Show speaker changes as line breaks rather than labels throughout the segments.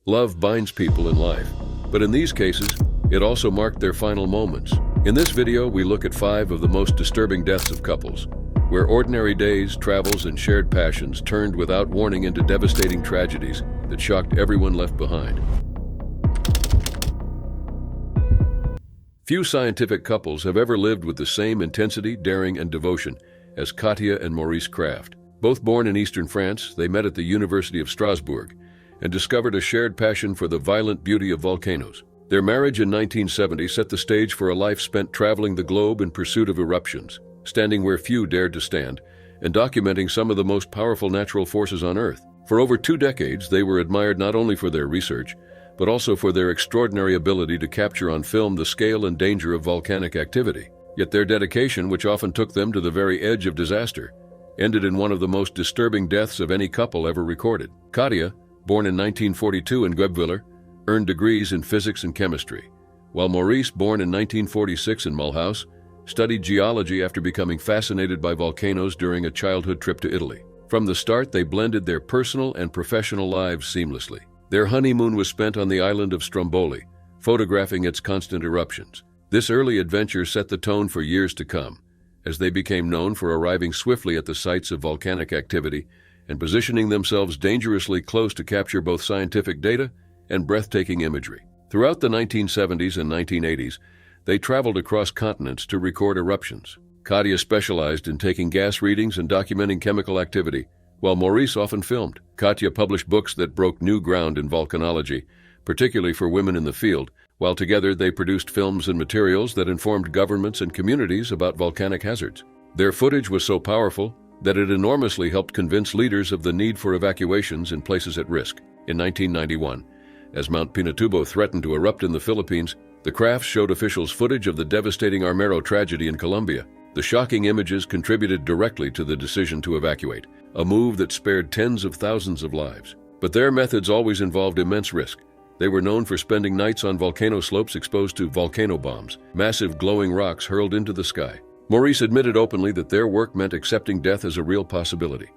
Love binds people in life, but in these cases, it also marked their final moments. In this video, we look at 5 of the most disturbing deaths of couples, where ordinary days, travels, and shared passions turned without warning into devastating tragedies that shocked everyone left behind. Few scientific couples have ever lived with the same intensity, daring, and devotion as Katja and Maurice Krafft. Both born in eastern France, they met at the University of Strasbourg and discovered a shared passion for the violent beauty of volcanoes. Their marriage in 1970 set the stage for a life spent traveling the globe in pursuit of eruptions, standing where few dared to stand, and documenting some of the most powerful natural forces on Earth. For over 2 decades, they were admired not only for their research, but also for their extraordinary ability to capture on film the scale and danger of volcanic activity. Yet their dedication, which often took them to the very edge of disaster, ended in one of the most disturbing deaths of any couple ever recorded. Katja, born in 1942 in Guebwiller, earned degrees in physics and chemistry, while Maurice, born in 1946 in Mulhouse, studied geology after becoming fascinated by volcanoes during a childhood trip to Italy. From the start, they blended their personal and professional lives seamlessly. Their honeymoon was spent on the island of Stromboli, photographing its constant eruptions. This early adventure set the tone for years to come, as they became known for arriving swiftly at the sites of volcanic activity and positioning themselves dangerously close to capture both scientific data and breathtaking imagery. Throughout the 1970s and 1980s, they traveled across continents to record eruptions. Katja specialized in taking gas readings and documenting chemical activity, while Maurice often filmed. Katja published books that broke new ground in volcanology, particularly for women in the field, while together they produced films and materials that informed governments and communities about volcanic hazards. Their footage was so powerful that it enormously helped convince leaders of the need for evacuations in places at risk. In 1991, as Mount Pinatubo threatened to erupt in the Philippines, the Kraffts showed officials footage of the devastating Armero tragedy in Colombia. The shocking images contributed directly to the decision to evacuate, a move that spared tens of thousands of lives. But their methods always involved immense risk. They were known for spending nights on volcano slopes exposed to volcano bombs, massive glowing rocks hurled into the sky. Maurice admitted openly that their work meant accepting death as a real possibility.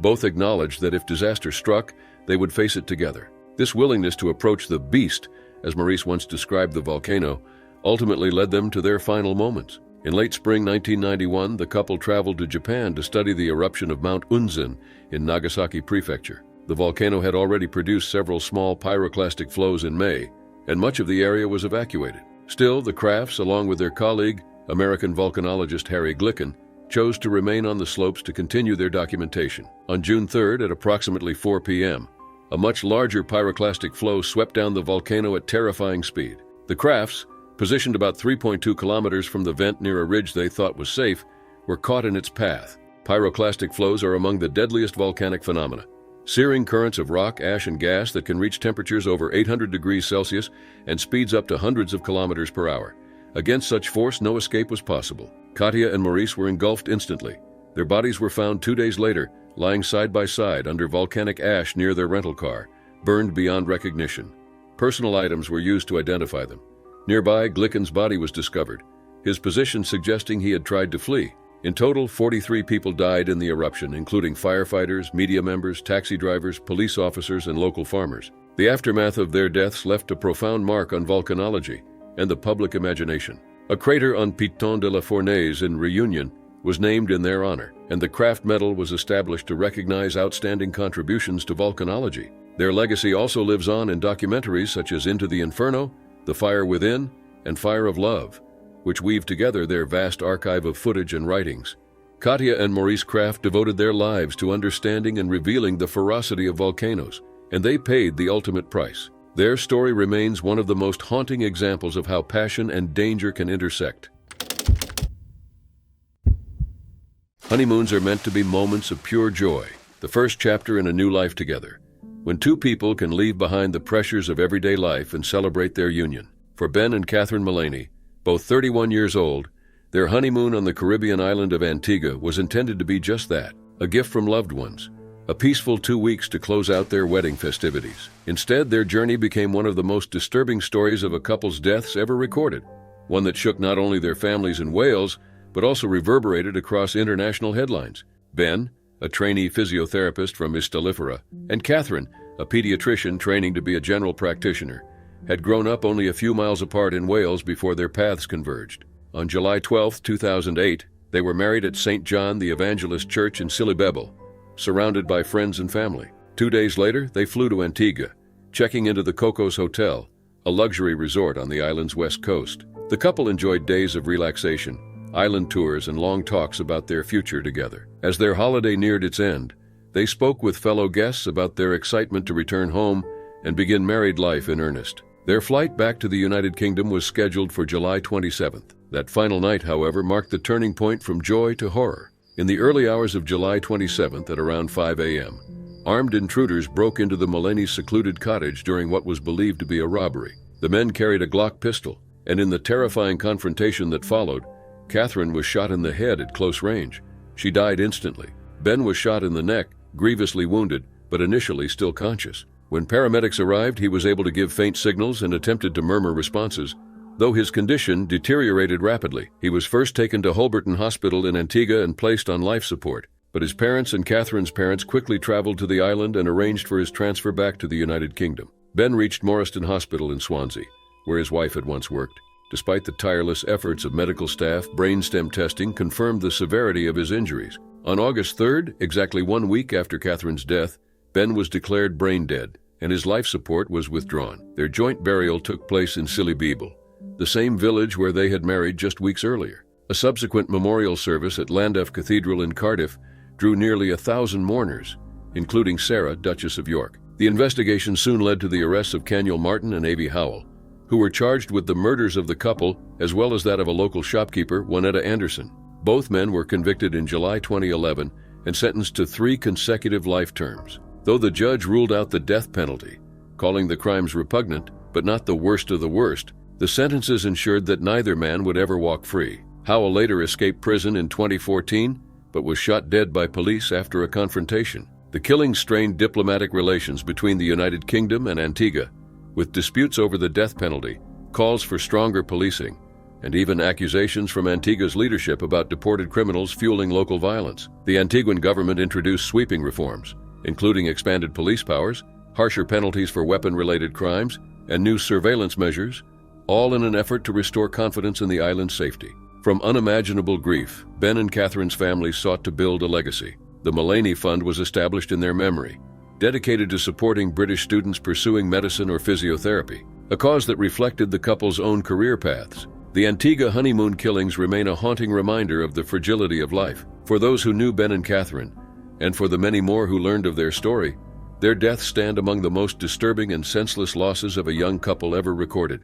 Both acknowledged that if disaster struck, they would face it together. This willingness to approach the beast, as Maurice once described the volcano, ultimately led them to their final moments. In late spring 1991, the couple traveled to Japan to study the eruption of Mount Unzen in Nagasaki Prefecture. The volcano had already produced several small pyroclastic flows in May, and much of the area was evacuated. Still, the Kraffts, along with their colleague, American volcanologist Harry Glicken, chose to remain on the slopes to continue their documentation. On June 3rd, at approximately 4 p.m., a much larger pyroclastic flow swept down the volcano at terrifying speed. The Kraffts, positioned about 3.2 kilometers from the vent near a ridge they thought was safe, were caught in its path. Pyroclastic flows are among the deadliest volcanic phenomena. Searing currents of rock, ash, and gas that can reach temperatures over 800 degrees Celsius and speeds up to hundreds of kilometers per hour. Against such force, no escape was possible. Katja and Maurice were engulfed instantly. Their bodies were found 2 days later, lying side by side under volcanic ash near their rental car, burned beyond recognition. Personal items were used to identify them. Nearby, Glicken's body was discovered, his position suggesting he had tried to flee. In total, 43 people died in the eruption, including firefighters, media members, taxi drivers, police officers, and local farmers. The aftermath of their deaths left a profound mark on volcanology and the public imagination. A crater on Piton de la Fournaise in Réunion was named in their honor, and the Krafft Medal was established to recognize outstanding contributions to volcanology. Their legacy also lives on in documentaries such as Into the Inferno, The Fire Within, and Fire of Love, which weave together their vast archive of footage and writings. Katja and Maurice Krafft devoted their lives to understanding and revealing the ferocity of volcanoes, and they paid the ultimate price. Their story remains one of the most haunting examples of how passion and danger can intersect. Honeymoons are meant to be moments of pure joy, the first chapter in a new life together, when two people can leave behind the pressures of everyday life and celebrate their union. For Ben and Catherine Mullaney, both 31 years old, their honeymoon on the Caribbean island of Antigua was intended to be just that, a gift from loved ones, a peaceful 2 weeks to close out their wedding festivities. Instead, their journey became one of the most disturbing stories of a couple's deaths ever recorded, one that shook not only their families in Wales, but also reverberated across international headlines. Ben, a trainee physiotherapist from Istalifera, and Catherine, a pediatrician training to be a general practitioner, had grown up only a few miles apart in Wales before their paths converged. On July 12, 2008, they were married at St. John the Evangelist Church in Silibebel, surrounded by friends and family. 2 days later, they flew to Antigua, checking into the Cocos Hotel, a luxury resort on the island's west coast. The couple enjoyed days of relaxation, island tours, and long talks about their future together. As their holiday neared its end, they spoke with fellow guests about their excitement to return home and begin married life in earnest. Their flight back to the United Kingdom was scheduled for July 27th. That final night, however, marked the turning point from joy to horror. In the early hours of July 27th at around 5 a.m., armed intruders broke into the Mulaney's secluded cottage during what was believed to be a robbery. The men carried a Glock pistol, and in the terrifying confrontation that followed, Catherine was shot in the head at close range. She died instantly. Ben was shot in the neck, grievously wounded, but initially still conscious. When paramedics arrived, he was able to give faint signals and attempted to murmur responses. Though his condition deteriorated rapidly, he was first taken to Holberton Hospital in Antigua and placed on life support. But his parents and Catherine's parents quickly traveled to the island and arranged for his transfer back to the United Kingdom. Ben reached Morriston Hospital in Swansea, where his wife had once worked. Despite the tireless efforts of medical staff, brainstem testing confirmed the severity of his injuries. On August 3rd, exactly 1 week after Catherine's death, Ben was declared brain dead, and his life support was withdrawn. Their joint burial took place in Silibebel, the same village where they had married just weeks earlier. A subsequent memorial service at Llandaff Cathedral in Cardiff drew nearly 1,000 mourners, including Sarah, Duchess of York. The investigation soon led to the arrests of Caniel Martin and Avie Howell, who were charged with the murders of the couple as well as that of a local shopkeeper, Juanetta Anderson. Both men were convicted in July 2011 and sentenced to 3 consecutive life terms. Though the judge ruled out the death penalty, calling the crimes repugnant but not the worst of the worst, the sentences ensured that neither man would ever walk free. Howell later escaped prison in 2014 but was shot dead by police after a confrontation. The killing strained diplomatic relations between the United Kingdom and Antigua, with disputes over the death penalty, calls for stronger policing, and even accusations from Antigua's leadership about deported criminals fueling local violence. The Antiguan government introduced sweeping reforms, including expanded police powers, harsher penalties for weapon-related crimes, and new surveillance measures, all in an effort to restore confidence in the island's safety. From unimaginable grief, Ben and Catherine's family sought to build a legacy. The Mulaney Fund was established in their memory, dedicated to supporting British students pursuing medicine or physiotherapy, a cause that reflected the couple's own career paths. The Antigua honeymoon killings remain a haunting reminder of the fragility of life. For those who knew Ben and Catherine, and for the many more who learned of their story, their deaths stand among the most disturbing and senseless losses of a young couple ever recorded.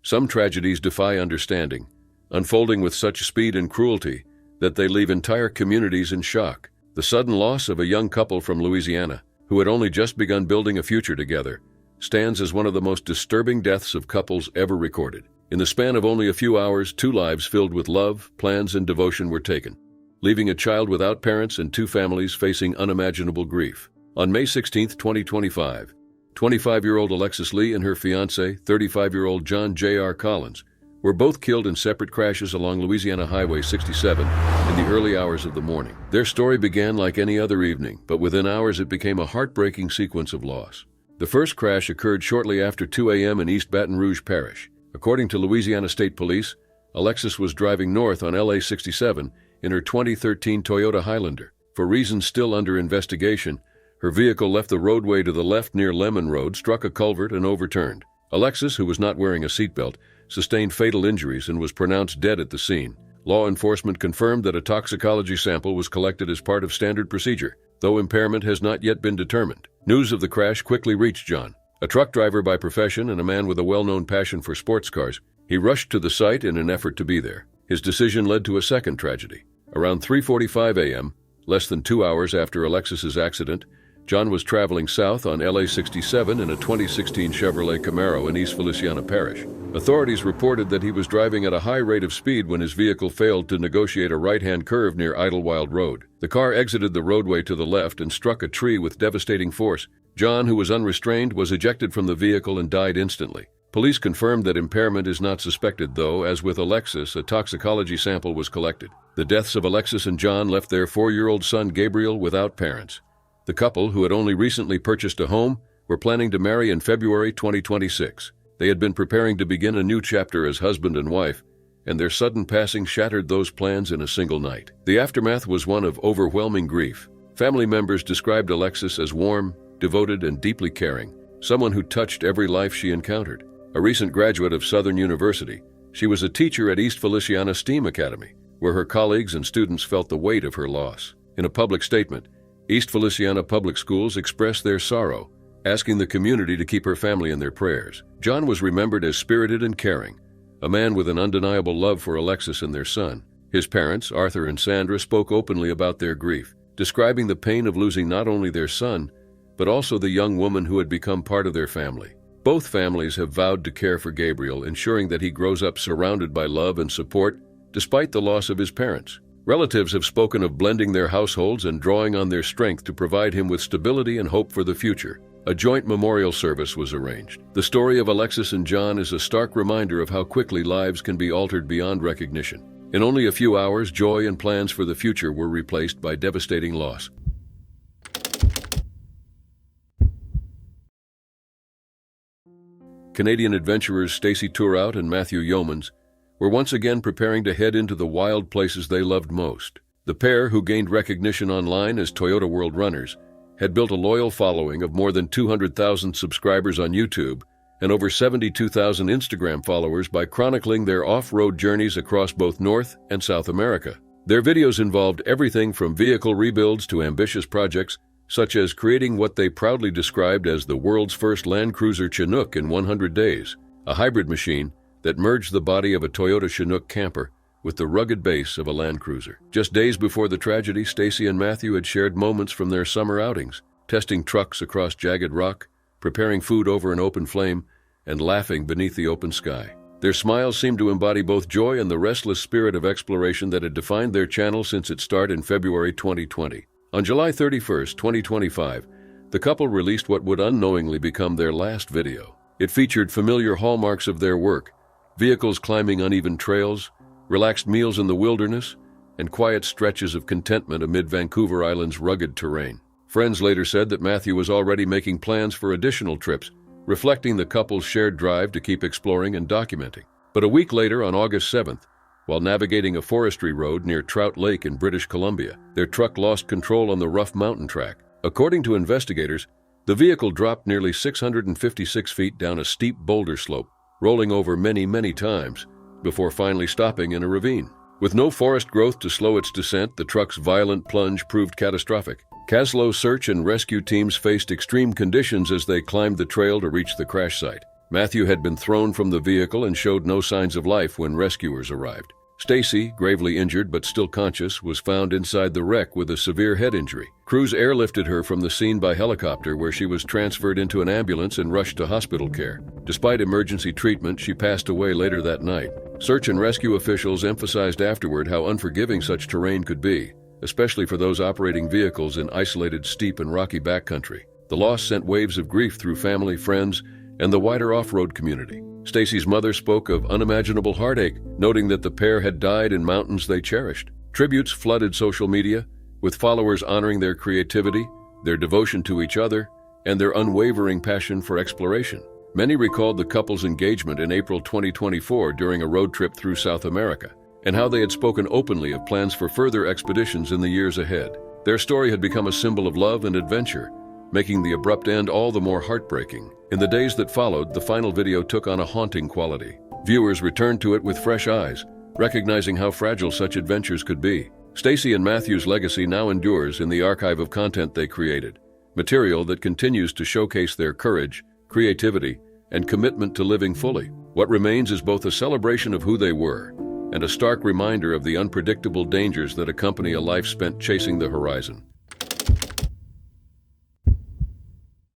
Some tragedies defy understanding, unfolding with such speed and cruelty that they leave entire communities in shock. The sudden loss of a young couple from Louisiana, who had only just begun building a future together, stands as one of the most disturbing deaths of couples ever recorded. In the span of only a few hours, 2 lives filled with love, plans, and devotion were taken, leaving a child without parents and 2 families facing unimaginable grief. On May 16, 2025, 25-year-old Alexis Lee and her fiancé, 35-year-old John J.R. Collins, were both killed in separate crashes along Louisiana Highway 67 in the early hours of the morning. Their story began like any other evening, but within hours it became a heartbreaking sequence of loss. The first crash occurred shortly after 2 a.m. in East Baton Rouge Parish. According to Louisiana State Police, Alexis was driving north on LA 67 in her 2013 Toyota Highlander. For reasons still under investigation, her vehicle left the roadway to the left near Lemon Road, struck a culvert, and overturned. Alexis, who was not wearing a seatbelt, sustained fatal injuries and was pronounced dead at the scene. Law enforcement confirmed that a toxicology sample was collected as part of standard procedure, though impairment has not yet been determined. News of the crash quickly reached John, a truck driver by profession and a man with a well-known passion for sports cars. He rushed to the site in an effort to be there. His decision led to a second tragedy. Around 3:45 a.m., less than 2 hours after Alexis's accident, John was traveling south on LA 67 in a 2016 Chevrolet Camaro in East Feliciana Parish. Authorities reported that he was driving at a high rate of speed when his vehicle failed to negotiate a right-hand curve near Idlewild Road. The car exited the roadway to the left and struck a tree with devastating force. John, who was unrestrained, was ejected from the vehicle and died instantly. Police confirmed that impairment is not suspected, though, as with Alexis, a toxicology sample was collected. The deaths of Alexis and John left their 4-year-old son Gabriel without parents. The couple, who had only recently purchased a home, were planning to marry in February 2026. They had been preparing to begin a new chapter as husband and wife, and their sudden passing shattered those plans in a single night. The aftermath was one of overwhelming grief. Family members described Alexis as warm, devoted, and deeply caring, someone who touched every life she encountered. A recent graduate of Southern University, she was a teacher at East Feliciana STEAM Academy, where her colleagues and students felt the weight of her loss. In a public statement, East Feliciana Public Schools expressed their sorrow, asking the community to keep her family in their prayers. John was remembered as spirited and caring, a man with an undeniable love for Alexis and their son. His parents, Arthur and Sandra, spoke openly about their grief, describing the pain of losing not only their son, but also the young woman who had become part of their family. Both families have vowed to care for Gabriel, ensuring that he grows up surrounded by love and support, despite the loss of his parents. Relatives have spoken of blending their households and drawing on their strength to provide him with stability and hope for the future. A joint memorial service was arranged. The story of Alexis and John is a stark reminder of how quickly lives can be altered beyond recognition. In only a few hours, joy and plans for the future were replaced by devastating loss. Canadian adventurers Stacy Turout and Matthew Yeomans were once again preparing to head into the wild places they loved most. The pair, who gained recognition online as Toyota World Runners, had built a loyal following of more than 200,000 subscribers on YouTube and over 72,000 Instagram followers by chronicling their off-road journeys across both North and South America. Their videos involved everything from vehicle rebuilds to ambitious projects, such as creating what they proudly described as the world's first Land Cruiser Chinook in 100 days, a hybrid machine that merged the body of a Toyota Chinook camper with the rugged base of a Land Cruiser. Just days before the tragedy, Stacy and Matthew had shared moments from their summer outings, testing trucks across jagged rock, preparing food over an open flame, and laughing beneath the open sky. Their smiles seemed to embody both joy and the restless spirit of exploration that had defined their channel since its start in February 2020. On July 31, 2025, the couple released what would unknowingly become their last video. It featured familiar hallmarks of their work: vehicles climbing uneven trails, relaxed meals in the wilderness, and quiet stretches of contentment amid Vancouver Island's rugged terrain. Friends later said that Matthew was already making plans for additional trips, reflecting the couple's shared drive to keep exploring and documenting. But a week later, on August 7th, while navigating a forestry road near Trout Lake in British Columbia, their truck lost control on the rough mountain track. According to investigators, the vehicle dropped nearly 656 feet down a steep boulder slope, rolling over many times, before finally stopping in a ravine. With no forest growth to slow its descent, the truck's violent plunge proved catastrophic. Caslow search and rescue teams faced extreme conditions as they climbed the trail to reach the crash site. Matthew had been thrown from the vehicle and showed no signs of life when rescuers arrived. Stacy, gravely injured but still conscious, was found inside the wreck with a severe head injury. Crews airlifted her from the scene by helicopter, where she was transferred into an ambulance and rushed to hospital care. Despite emergency treatment, she passed away later that night. Search and rescue officials emphasized afterward how unforgiving such terrain could be, especially for those operating vehicles in isolated, steep and rocky backcountry. The loss sent waves of grief through family, friends, and the wider off-road community. Stacy's mother spoke of unimaginable heartache, noting that the pair had died in mountains they cherished. Tributes flooded social media, with followers honoring their creativity, their devotion to each other, and their unwavering passion for exploration. Many recalled the couple's engagement in April 2024 during a road trip through South America, and how they had spoken openly of plans for further expeditions in the years ahead. Their story had become a symbol of love and adventure, making the abrupt end all the more heartbreaking. In the days that followed, the final video took on a haunting quality. Viewers returned to it with fresh eyes, recognizing how fragile such adventures could be. Stacy and Matthew's legacy now endures in the archive of content they created, material that continues to showcase their courage, creativity, and commitment to living fully. What remains is both a celebration of who they were and a stark reminder of the unpredictable dangers that accompany a life spent chasing the horizon.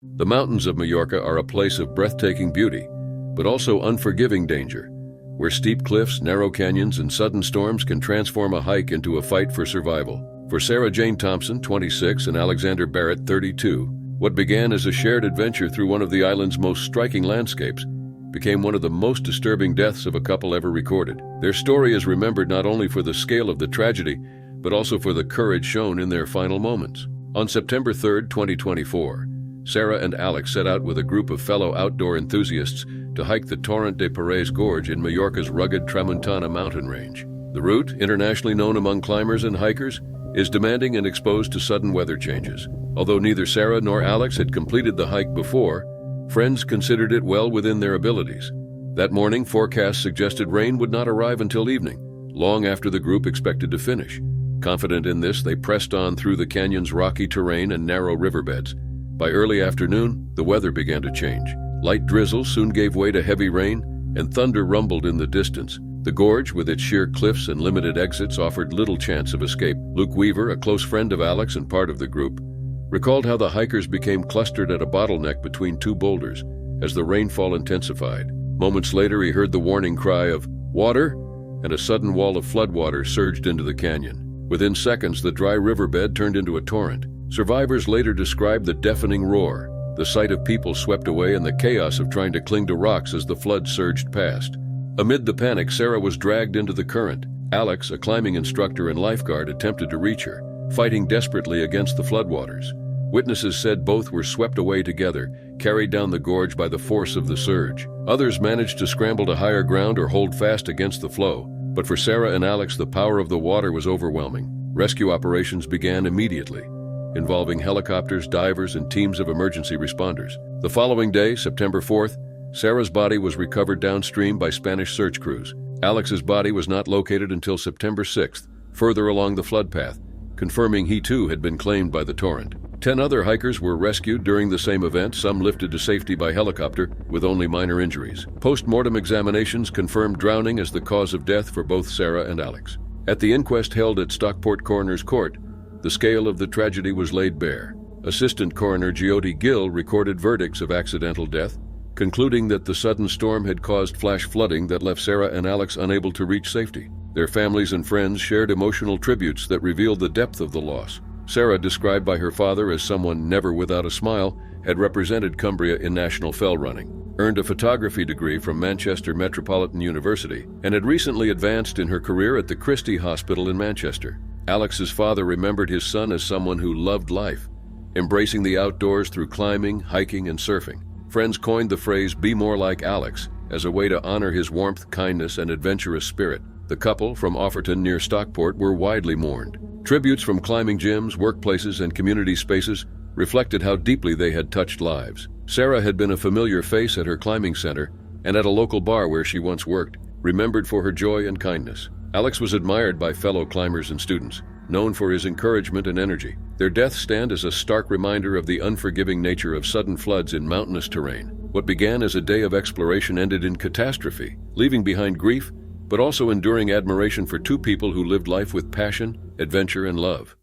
The mountains of Mallorca are a place of breathtaking beauty, but also unforgiving danger, where steep cliffs, narrow canyons, and sudden storms can transform a hike into a fight for survival. For Sarah Jane Thompson, 26, and Alexander Barrett, 32, what began as a shared adventure through one of the island's most striking landscapes became one of the most disturbing deaths of a couple ever recorded. Their story is remembered not only for the scale of the tragedy, but also for the courage shown in their final moments. On September 3, 2024, Sarah and Alex set out with a group of fellow outdoor enthusiasts to hike the Torrent de Paredes Gorge in Mallorca's rugged Tramuntana mountain range. The route, internationally known among climbers and hikers, is demanding and exposed to sudden weather changes. Although neither Sarah nor Alex had completed the hike before, friends considered it well within their abilities. That morning, forecasts suggested rain would not arrive until evening, long after the group expected to finish. Confident in this, they pressed on through the canyon's rocky terrain and narrow riverbeds. By early afternoon, the weather began to change. Light drizzle soon gave way to heavy rain, and thunder rumbled in the distance. The gorge, with its sheer cliffs and limited exits, offered little chance of escape. Luke Weaver, a close friend of Alex and part of the group, recalled how the hikers became clustered at a bottleneck between two boulders as the rainfall intensified. Moments later, he heard the warning cry of "Water!" and a sudden wall of floodwater surged into the canyon. Within seconds, the dry riverbed turned into a torrent. Survivors later described the deafening roar, the sight of people swept away, and the chaos of trying to cling to rocks as the flood surged past. Amid the panic, Sarah was dragged into the current. Alex, a climbing instructor and lifeguard, attempted to reach her, fighting desperately against the floodwaters. Witnesses said both were swept away together, carried down the gorge by the force of the surge. Others managed to scramble to higher ground or hold fast against the flow, but for Sarah and Alex, the power of the water was overwhelming. Rescue operations began immediately, involving helicopters, divers, and teams of emergency responders. The following day, September 4th, Sarah's body was recovered downstream by Spanish search crews. Alex's body was not located until September 6th, further along the flood path, confirming he too had been claimed by the torrent. 10 other hikers were rescued during the same event, some lifted to safety by helicopter with only minor injuries. Post-mortem examinations confirmed drowning as the cause of death for both Sarah and Alex. At the inquest held at Stockport Coroner's Court, the scale of the tragedy was laid bare. Assistant Coroner Jyoti Gill recorded verdicts of accidental death, concluding that the sudden storm had caused flash flooding that left Sarah and Alex unable to reach safety. Their families and friends shared emotional tributes that revealed the depth of the loss. Sarah, described by her father as someone never without a smile, had represented Cumbria in national fell running, earned a photography degree from Manchester Metropolitan University, and had recently advanced in her career at the Christie Hospital in Manchester. Alex's father remembered his son as someone who loved life, embracing the outdoors through climbing, hiking, and surfing. Friends coined the phrase "be more like Alex" as a way to honor his warmth, kindness, and adventurous spirit. The couple from Offerton near Stockport were widely mourned. Tributes from climbing gyms, workplaces, and community spaces reflected how deeply they had touched lives. Sarah had been a familiar face at her climbing center and at a local bar where she once worked, remembered for her joy and kindness. Alex was admired by fellow climbers and students, known for his encouragement and energy. Their deaths stand as a stark reminder of the unforgiving nature of sudden floods in mountainous terrain. What began as a day of exploration ended in catastrophe, leaving behind grief, but also enduring admiration for two people who lived life with passion, adventure, and love.